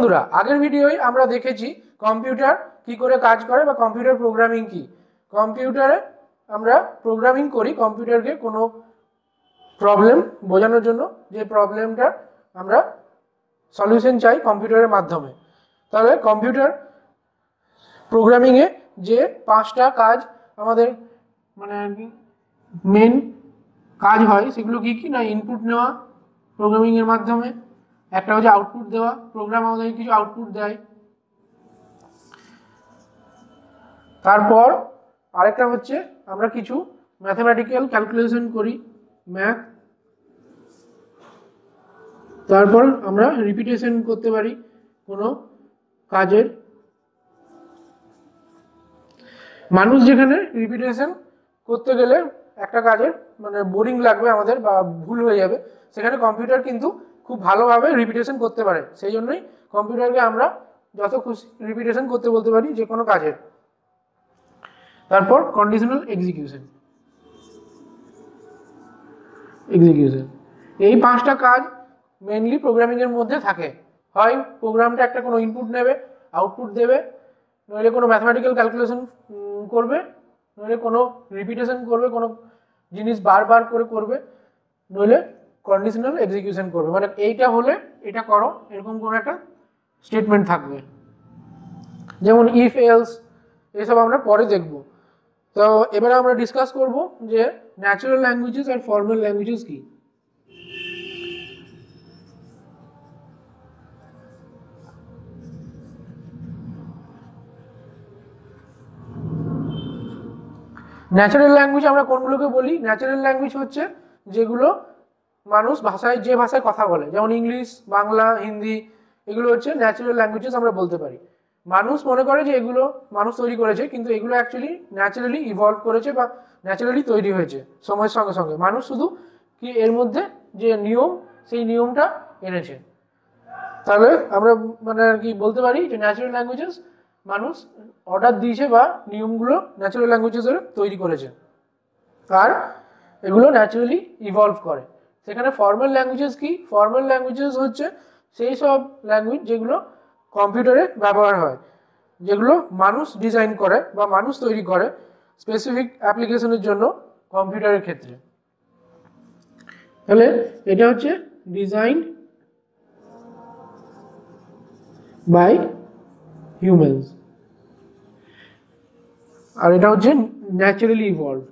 বন্ধুরা, আগের ভিডিওয় আমরা দেখেছি কম্পিউটার কি করে কাজ করে বা কম্পিউটার প্রোগ্রামিং কি। কম্পিউটারে আমরা প্রোগ্রামিং করি কম্পিউটারকে কোনো প্রবলেম বোঝানোর জন্য, যে প্রবলেমটা আমরা সলিউশন চাই কম্পিউটারের মাধ্যমে। তাহলে কম্পিউটার প্রোগ্রামিংয়ে যে 5টা কাজ আমাদের মানে মেন কাজ হয় সেগুলো কি কি না, ইনপুট নেওয়া প্রোগ্রামিংয়ের মাধ্যমে, একটা হচ্ছে আউটপুট দেওয়া, প্রোগ্রাম আমাদের কিছু আউটপুট দেয়, তারপর আরেকটা হচ্ছে আমরা কিছু ম্যাথমেটিক্যাল ক্যালকুলেশন করি, ম্যাথ, তারপর আমরা রিপিটেশন করতে পারি কোনো কাজের। মানুষ যেখানে রিপিটেশন করতে গেলে একটা কাজের মানে বোরিং লাগবে আমাদের বা ভুল হয়ে যাবে, সেখানে কম্পিউটার কিন্তু খুব ভালোভাবে রিপিটেশন করতে পারে। সেই জন্যই কম্পিউটারকে আমরা যত খুশি রিপিটেশন করতে বলতে পারি যে কোনো কাজের। তারপর কন্ডিশনাল এক্সিকিউশন, এই 5টা কাজ মেইনলি প্রোগ্রামিংয়ের মধ্যে থাকে। হয় প্রোগ্রামটা একটা কোনো ইনপুট নেবে, আউটপুট দেবে, নইলে কোনো ম্যাথমেটিক্যাল ক্যালকুলেশন করবে, নইলে কোনো রিপিটেশন করবে, কোনো জিনিস বারবার করে করবে, নইলে কন্ডিশনাল এক্সিকিউশন করবে, মানে এইটা হলে এটা করো এরকম কোনো একটা স্টেটমেন্ট থাকবে। যেমন ইফ এলস, এসব আমরা পরে দেখব। তো এবারে আমরা ডিসকাস করব যে natural languages are formal languages কি। ন্যাচারাল ল্যাঙ্গুয়েজ আমরা কোনগুলোকে বলি? ন্যাচারাল ল্যাঙ্গুয়েজ হচ্ছে যেগুলো মানুষ যে ভাষায় কথা বলে, যেমন ইংলিশ, বাংলা, হিন্দি, এগুলো হচ্ছে ন্যাচারাল ল্যাঙ্গুয়েজেস আমরা বলতে পারি। মানুষ মনে করে যে এগুলো মানুষ তৈরি করেছে, কিন্তু এগুলো অ্যাকচুয়ালি ন্যাচারালি ইভলভ করেছে বা ন্যাচারালি তৈরি হয়েছে সময়ের সঙ্গে সঙ্গে। মানুষ শুধু কি এর মধ্যে যে নিয়ম, সেই নিয়মটা এনেছে। তাহলে আমরা মানে আর কি বলতে পারি যে ন্যাচারাল ল্যাঙ্গুয়েজেস মানুষ অর্ডার দিয়েছে বা নিয়মগুলো ন্যাচারাল ল্যাঙ্গুয়েজেসের তৈরি করেছে, আর এগুলো ন্যাচারালি ইভলভ করে। সেখানে ফর্মাল ল্যাঙ্গুয়েজেস কি? ফর্মাল ল্যাঙ্গুয়েজেস হচ্ছে সেই সব ল্যাঙ্গুয়েজ যেগুলো কম্পিউটারে ব্যবহার হয়, যেগুলো মানুষ ডিজাইন করে বা মানুষ তৈরি করে স্পেসিফিক অ্যাপ্লিকেশনের জন্য কম্পিউটারের ক্ষেত্রে। তাহলে এটা হচ্ছে ডিজাইন বাই হিউম্যানস, আর এটা হচ্ছে ন্যাচারালি ইভলভ।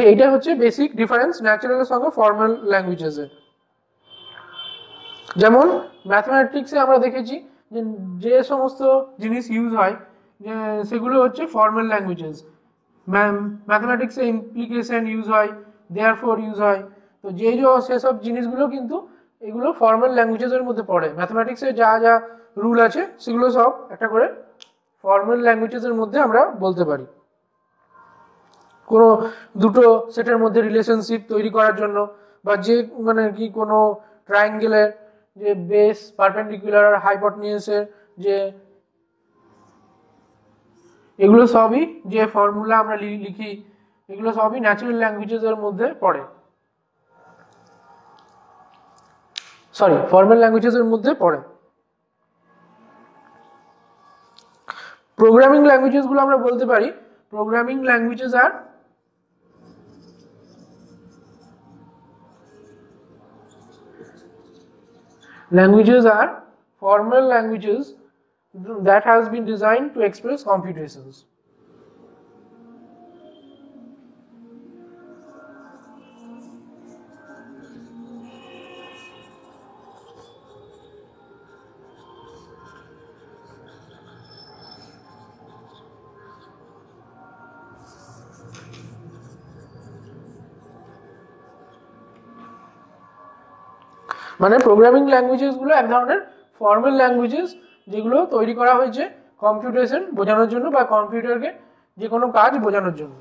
এইটা হচ্ছে বেসিক ডিফারেন্স ন্যাচারালের সঙ্গে ফর্মাল ল্যাঙ্গুয়েজেসের। যেমন ম্যাথমেটিক্সে আমরা দেখেছি যে সমস্ত জিনিস ইউজ হয় সেগুলো হচ্ছে ফর্মাল ল্যাঙ্গুয়েজেস। ম্যাথমেটিক্সে ইমপ্লিকেশন ইউজ হয়, দেয়ারফর ইউজ হয়। তো সেসব জিনিসগুলো কিন্তু এগুলো ফর্মাল ল্যাঙ্গুয়েজেসের মধ্যে পড়ে। ম্যাথমেটিক্সে যা যা রুল আছে সেগুলো সব একটা করে ফর্মাল ল্যাঙ্গুয়েজেসের মধ্যে আমরা বলতে পারি। কোনো দুটো সেটের মধ্যে রিলেশনশিপ তৈরি করার জন্য, বা যে মানে কি কোনো ট্রায়াঙ্গেলের যে বেস, পারপেন্ডিকুলার আর হাইপোটেনিউসের যে এগুলো সবই যে ফর্মুলা আমরা লিখি, এগুলো সবই ন্যাচারাল ল্যাঙ্গুয়েজেসের মধ্যে পড়ে, ফর্মাল ল্যাঙ্গুয়েজেসের মধ্যে পড়ে। প্রোগ্রামিং ল্যাঙ্গুয়েজেসগুলো আমরা বলতে পারি programming languages are formal languages that has been designed to express computations. মানে প্রোগ্রামিং ল্যাঙ্গুয়েজেসগুলো এক ধরনের ফর্মাল ল্যাঙ্গুয়েজেস, যেগুলো তৈরি করা হয়েছে কম্পিউটেশন বোঝানোর জন্য বা কম্পিউটারকে যে কোনো কাজ বোঝানোর জন্য।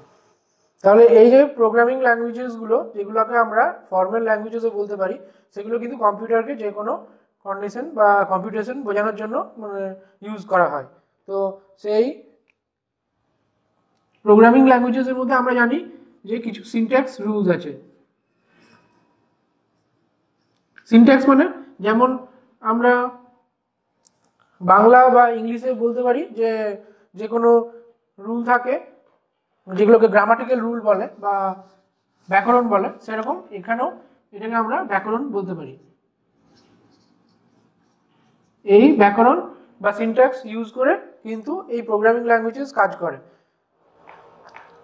তাহলে এই যে প্রোগ্রামিং ল্যাঙ্গুয়েজেসগুলো যেগুলোকে আমরা ফর্মাল ল্যাঙ্গুয়েজেসও বলতে পারি, সেগুলো কিন্তু কম্পিউটারকে যে কোনো কন্ডিশন বা কম্পিউটেশন বোঝানোর জন্য মানে ইউজ করা হয়। তো সেই প্রোগ্রামিং ল্যাঙ্গুয়েজেসের মধ্যে আমরা জানি যে কিছু সিনট্যাক্স রুলস আছে। সিনট্যাক্স মানে যেমন আমরা বাংলা বা ইংলিশে বলতে পারি যে যে কোনো রুল থাকে যেগুলোকে গ্রামাটিক্যাল রুল বলে বা ব্যাকরণ বলে, সেরকম এখানেও এটাকে আমরা ব্যাকরণ বলতে পারি। এই ব্যাকরণ বা সিনট্যাক্স ইউজ করে কিন্তু এই প্রোগ্রামিং ল্যাঙ্গুয়েজেস কাজ করে।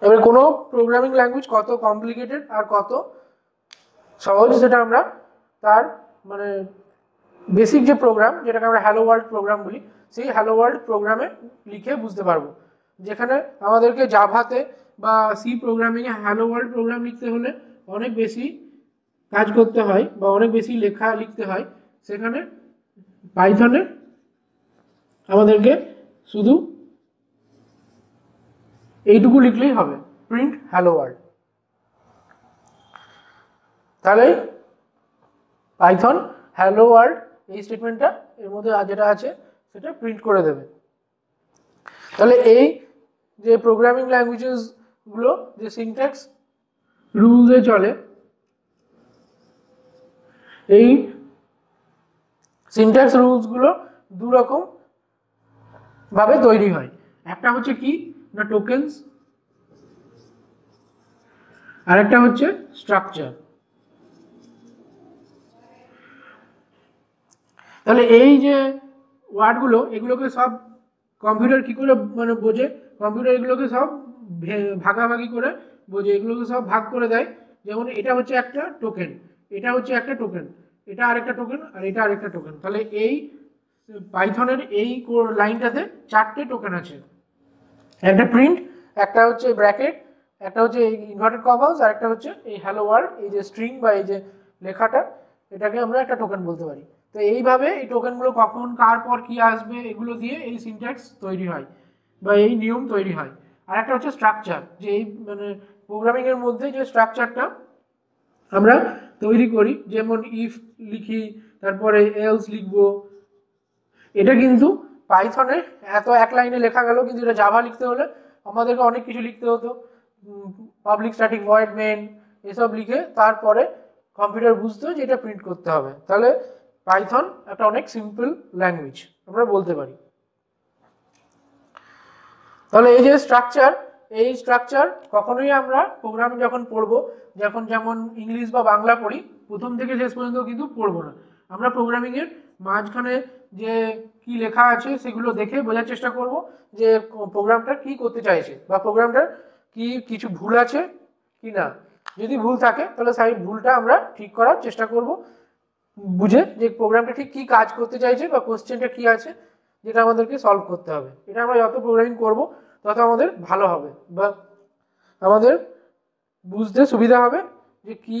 এবার কোনো প্রোগ্রামিং ল্যাঙ্গুয়েজ কত কমপ্লিকেটেড আর কত সহজ সেটা আমরা তার মানে বেসিক যে প্রোগ্রাম যেটাকে আমরা হ্যালো ওয়ার্ল্ড প্রোগ্রাম বলি, সেই হ্যালো ওয়ার্ল্ড প্রোগ্রামে লিখে বুঝতে পারবো। যেখানে আমাদেরকে জাভাতে বা সি প্রোগ্রামিংয়ে হ্যালো ওয়ার্ল্ড প্রোগ্রাম লিখতে হলে অনেক বেশি কাজ করতে হয় বা অনেক বেশি লেখা লিখতে হয়, সেখানে পাইথনে আমাদেরকে শুধু এইটুকু লিখলেই হবে, প্রিন্ট হ্যালো ওয়ার্ল্ড। তাহলে পাইথন হ্যালো ওয়ার্ল্ড এই স্টেটমেন্টটা এর মধ্যে যেটা আছে সেটা প্রিন্ট করে দেবে। তাহলে এই যে প্রোগ্রামিং ল্যাঙ্গুয়েজেসগুলো যে সিনট্যাক্স রুলসে চলে, এই সিনট্যাক্স রুলসগুলো দু রকম ভাবে তৈরি হয়। একটা হচ্ছে কি না টোকেনস, আর একটা হচ্ছে স্ট্রাকচার। তাহলে এই যে ওয়ার্ডগুলো এগুলোকে সব কম্পিউটার কি করে মানে বোঝে, কম্পিউটার এগুলোকে সব ভাগাভাগি করে বোঝে, এগুলোকে সব ভাগ করে দেয়। যেমন এটা হচ্ছে একটা টোকেন, এটা হচ্ছে একটা টোকেন, এটা আরেকটা টোকেন, আর এটা আরেকটা টোকেন। তাহলে এই পাইথনের এই লাইনটাতে 4টে টোকেন আছে, একটা প্রিন্ট, একটা হচ্ছে ব্র্যাকেট, একটা হচ্ছে ইনভার্টেড কমাস, আর একটা হচ্ছে এই হ্যালো ওয়ার্ল্ড, এই যে স্ট্রিং বা এই যে লেখাটা, এটাকে আমরা একটা টোকেন বলতে পারি। তো এইভাবে এই টোকেনগুলো কখন কার পর কি আসবে এগুলো দিয়ে এই সিনট্যাক্স তৈরি হয় বা এই নিয়ম তৈরি হয়। আর একটা হচ্ছে স্ট্রাকচার, যে এই মানে প্রোগ্রামিংয়ের মধ্যে যে স্ট্রাকচারটা আমরা তৈরি করি, যেমন ইফ লিখি, তারপরে এলস লিখবো, এটা কিন্তু পাইথনে এত এক লাইনে লেখা গেল, কিন্তু এটা জাভা লিখতে হলে আমাদেরকে অনেক কিছু লিখতে হতো, পাবলিক স্ট্যাটিক ভয়েড মেন এসব লিখে তারপরে কম্পিউটার বুঝতো যে এটা প্রিন্ট করতে হবে। তাহলে পাইথন একটা অনেক সিম্পল ল্যাঙ্গুয়েজ আমরা বলতে পারি। তাহলে এই যে স্ট্রাকচার, এই স্ট্রাকচার কখনোই আমরা প্রোগ্রামিং যখন পড়বো, যখন যেমন ইংলিশ বা বাংলা পড়ি, প্রথম থেকে শেষ পর্যন্ত কিন্তু পড়বো না। আমরা প্রোগ্রামিংয়ের মাঝখানে যে কি লেখা আছে সেগুলো দেখে বোঝার চেষ্টা করব যে প্রোগ্রামটা কি করতে চাইছে বা প্রোগ্রামটার কি কিছু ভুল আছে কি না। যদি ভুল থাকে তাহলে সেই ভুলটা আমরা ঠিক করার চেষ্টা করব, বুঝে যে প্রোগ্রামটা ঠিক কি কাজ করতে চাইছে বা কোশ্চেনটা কি আছে যেটা আমাদেরকে সলভ করতে হবে। এটা আমরা যত প্রোগ্রামিং করব তত আমাদের ভালো হবে বা আমাদের বুঝতে সুবিধা হবে যে কি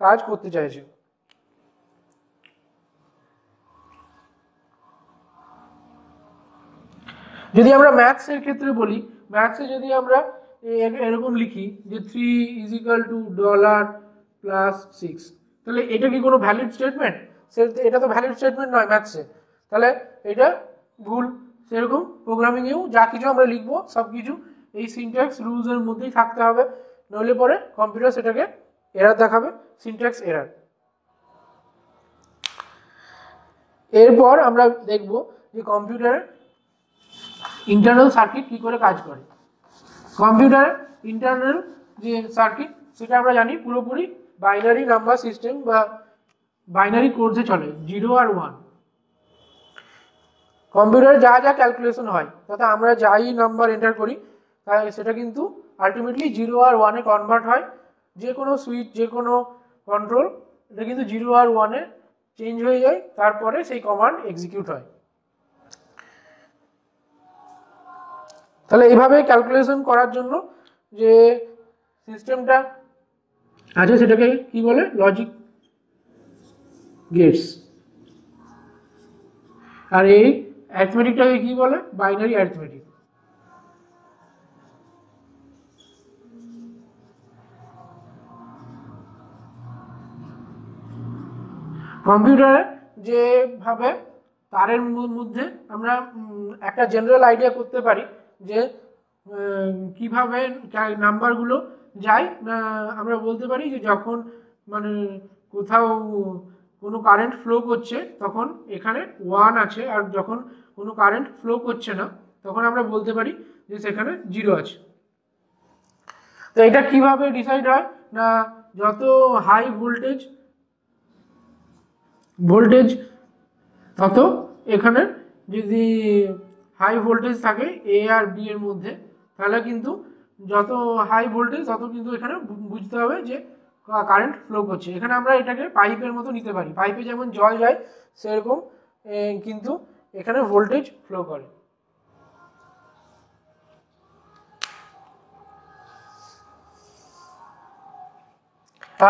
কাজ করতে চাইছে। যদি আমরা ম্যাথসের ক্ষেত্রে বলি, ম্যাথসে যদি আমরা এরকম লিখি যে 3 = $+6, তাহলে এটা কি কোনো ভ্যালিড স্টেটমেন্ট? এটা তো ভ্যালিড স্টেটমেন্ট নয় ম্যাথসে, তাহলে এটা ভুল। সেরকম প্রোগ্রামিংয়েও যা কিছু আমরা লিখবো সব কিছু এই সিনট্যাক্স রুলসের মধ্যেই থাকতে হবে, নইলে পরে কম্পিউটার সেটাকে এরর দেখাবে, সিনট্যাক্স এরর। এরপর আমরা দেখব যে কম্পিউটারের ইন্টারনাল সার্কিট কি করে কাজ করে। কম্পিউটারের ইন্টারনাল যে সার্কিট সেটা আমরা জানি পুরোপুরি বাইনারি নাম্বার সিস্টেম বা বাইনারি কোডসে চলে, 0 আর 1। কম্পিউটারে যা যা ক্যালকুলেশন হয় তাতে আমরা যাই নাম্বার এন্টার করি তাই সেটা কিন্তু আলটিমেটলি 0 আর 1-এ কনভার্ট হয়। যে কোনো সুইচ, যে কোনো কন্ট্রোল, এটা কিন্তু 0 আর 1-এ চেঞ্জ হয়ে যায়, তারপরে সেই কমান্ড এক্সিকিউট হয়। তাহলে এইভাবে ক্যালকুলেশন করার জন্য যে সিস্টেমটা আছে সেটাকে কি বলে, লজিক গেটস। আর এই অ্যারিথমেটিকটাকে কি বলে, বাইনারি অ্যারিথমেটিক। কম্পিউটারে যেভাবে তারের মধ্যে আমরা একটা জেনারেল আইডিয়া করতে পারি যে কিভাবে নাম্বারগুলো যায় আমরা বলতে পারি যে যখন মানে কোথাও কোনো কারেন্ট ফ্লো করছে তখন এখানে 1 আছে, আর যখন কোনো কারেন্ট ফ্লো করছে না তখন আমরা বলতে পারি যে সেখানে 0 আছে। তো এটা কিভাবে ডিসাইড হয় না, যত হাই ভোল্টেজ তত এখানে যদি হাই ভোল্টেজ থাকে এ আর বি এর মধ্যে, তাহলে কিন্তু যত হাই ভোল্টেজ তত কিন্তু এখানে বুঝতে হবে যে কারেন্ট ফ্লো করছে। এখানে আমরা এটাকে পাইপের মতো নিতে পারি, পাইপে যেমন জল যায় সেরকম কিন্তু এখানে ভোল্টেজ ফ্লো করে।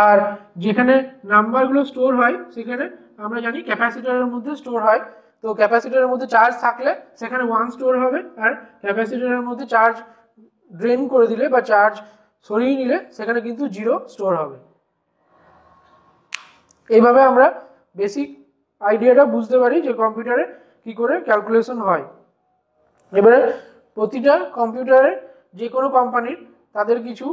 আর যেখানে নাম্বারগুলো স্টোর হয় সেখানে আমরা জানি ক্যাপাসিটরের মধ্যে স্টোর হয়। তো ক্যাপাসিটরের মধ্যে চার্জ থাকলে সেখানে 1 স্টোর হবে, আর ক্যাপাসিটরের মধ্যে চার্জ ড্রেন করে দিলে বা চার্জ সরিয়ে নিলে সেখানে কিন্তু 0 স্টোর হবে। এইভাবে আমরা বেসিক আইডিয়াটা বুঝতে পারি যে কম্পিউটারে কি করে ক্যালকুলেশন হয়। এবারে প্রতিটা কম্পিউটারে যে কোনো কোম্পানির তাদের কিছু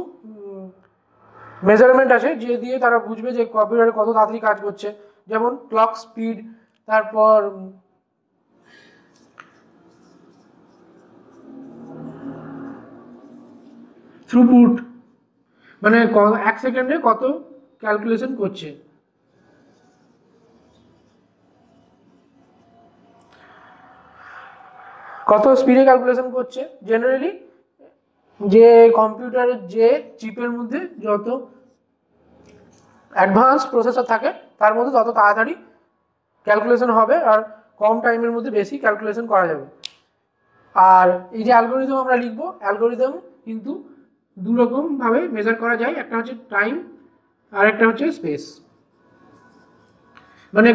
মেজারমেন্ট আছে যে দিয়ে তারা বুঝবে যে কম্পিউটারে কত তাড়াতাড়ি কাজ করছে, যেমন ক্লক স্পিড, তারপর থ্রুপুট, মানে 1 সেকেন্ডে কত ক্যালকুলেশন করছে। কত স্পিডে ক্যালকুলেশন করছে। জেনারেলি যে কম্পিউটারের যে চিপের মধ্যে যত অ্যাডভান্স প্রসেসর থাকে তার মধ্যে তত তাড়াতাড়ি ক্যালকুলেশন হবে আর কম টাইমের মধ্যে বেশি ক্যালকুলেশন করা যাবে। আর এই যে অ্যালগোরিদম আমরা লিখবো, অ্যালগোরিদম কিন্তু দুরকমভাবে মেজার করা যায়, একটা হচ্ছে টাইম আর একটা হচ্ছে স্পেস। মানে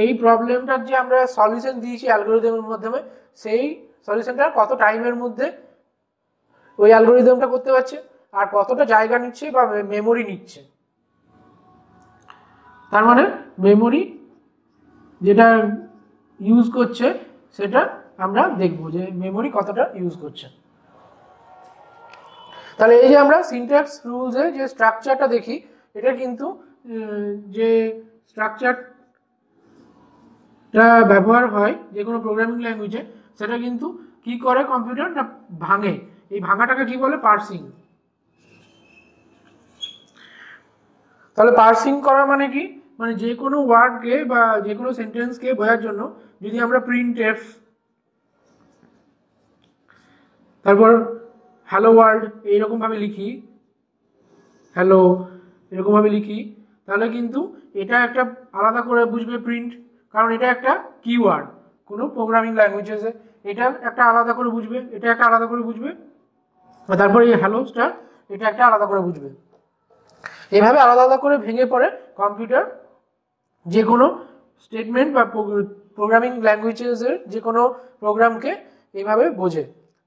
এই প্রবলেমটার যে আমরা সলিউশন দিয়েছি অ্যালগোরিদমের মাধ্যমে, সেই সলিউশনটা কত টাইমের মধ্যে ওই অ্যালগোরিদমটা করতে পারছে আর কতটা জায়গা নিচ্ছে বা মেমোরি নিচ্ছে। তার মানে মেমোরি যেটা ইউজ করছে সেটা আমরা দেখবো যে মেমোরি কতটা ইউজ করছে। তাহলে এই যে আমরা সিনট্যাক্স রুলসে যে স্ট্রাকচারটা দেখি, এটা কিন্তু যে স্ট্রাকচারটা ব্যবহার হয় যে কোনো প্রোগ্রামিং ল্যাঙ্গুয়েজে, সেটা কিন্তু কি করে কম্পিউটার না ভাঙে। এই ভাঙাটাকে কি বলে? পার্সিং। তাহলে পার্সিং করা মানে কি? মানে যে কোনো ওয়ার্ডকে বা যে কোনো সেন্টেন্সকে বোঝার জন্য যদি আমরা প্রিন্টএফ, তারপর হ্যালো ওয়ার্ল্ড এইরকমভাবে লিখি, হ্যালো এরকমভাবে লিখি, তাহলে কিন্তু এটা একটা আলাদা করে বুঝবে প্রিন্ট, কারণ এটা একটা কিওয়ার্ড কোনো প্রোগ্রামিং ল্যাঙ্গুয়েজে, এটা একটা আলাদা করে বুঝবে, এটা একটা আলাদা করে বুঝবে, তারপর এই হ্যালোটা এটা একটা আলাদা করে বুঝবে। এভাবে আলাদা আলাদা করে ভেঙে পড়ে কম্পিউটার যে কোনো স্টেটমেন্ট বা প্রোগ্রামিং ল্যাঙ্গুয়েজের যে কোনো প্রোগ্রামকে এইভাবে বোঝে।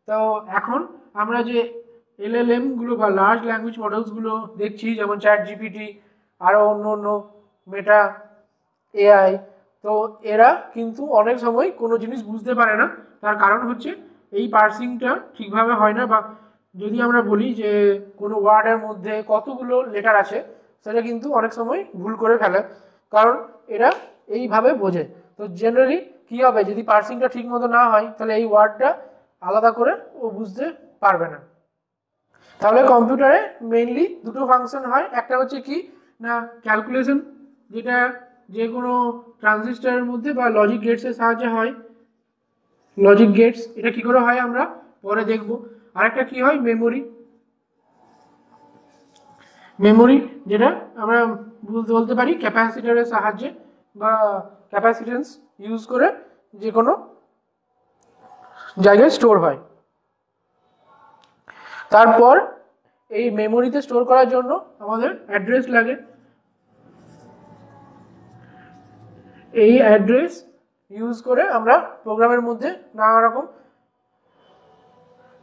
তো এখন আমরা যে এলএলএমগুলো বা লার্জ ল্যাঙ্গুয়েজ মডেলসগুলো দেখছি, যেমন চ্যাট জিপিটি, আরও অন্য অন্য মেটা এআই, তো এরা কিন্তু অনেক সময় কোনো জিনিস বুঝতে পারে না। তার কারণ হচ্ছে এই পার্সিংটা ঠিকভাবে হয় না, বা যদি আমরা বলি যে কোনো ওয়ার্ডের মধ্যে কতগুলো লেটার আছে, সেটা কিন্তু অনেক সময় ভুল করে ফেলে, কারণ এরা এইভাবে বোঝে। তো জেনারেলি কী হবে, যদি পার্সিংটা ঠিক মতো না হয় তাহলে এই ওয়ার্ডটা আলাদা করে ও বুঝতে পারবে না। তাহলে কম্পিউটারে মেইনলি দুটো ফাংশন হয়, একটা হচ্ছে কি না ক্যালকুলেশন, যেটা যে কোনো ট্রানজিস্টরের মধ্যে বা লজিক গেটসের সাহায্যে হয়। লজিক গেটস এটা কি করে হয় আমরা পরে দেখব। আরেকটা কি হয়, মেমোরি যেটা আমরা বলতে পারি ক্যাপাসিটরের সাহায্যে বা ক্যাপাসিটেন্স ইউজ করে যে কোনো জায়গায় স্টোর হয়। তারপর এই মেমোরিতে স্টোর করার জন্য আমাদের অ্যাড্রেস লাগে। এই অ্যাড্রেস ইউজ করে আমরা প্রোগ্রামের মধ্যে নানা রকম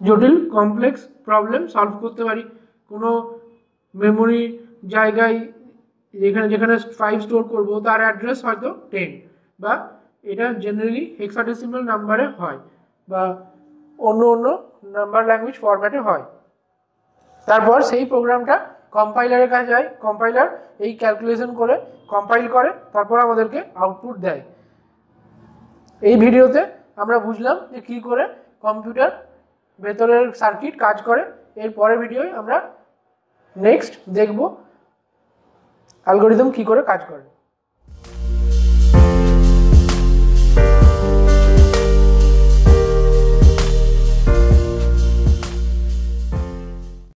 জটিল কমপ্লেক্স প্রবলেম সলভ করতে পারি। কোনো মেমোরি জায়গায় যেখানে 5 স্টোর করব তার অ্যাড্রেস হয়তো 10, বা এটা জেনারেলি হেক্সাডেসিমাল নাম্বারে হয়, বা অন্য অন্য নাম্বার ল্যাঙ্গুয়েজ ফরম্যাটে হয়। তারপর সেই প্রোগ্রামটা কম্পাইলারের কাছে যায়, কম্পাইলার এই ক্যালকুলেশন করে কম্পাইল করে, তারপর আমাদেরকে আউটপুট দেয়। এই ভিডিওতে আমরা বুঝলাম যে কী করে কম্পিউটার ভেতরের সার্কিট কাজ করে। এর পরের ভিডিওয় আমরা নেক্সট দেখব অ্যালগরিদম কী করে কাজ করে।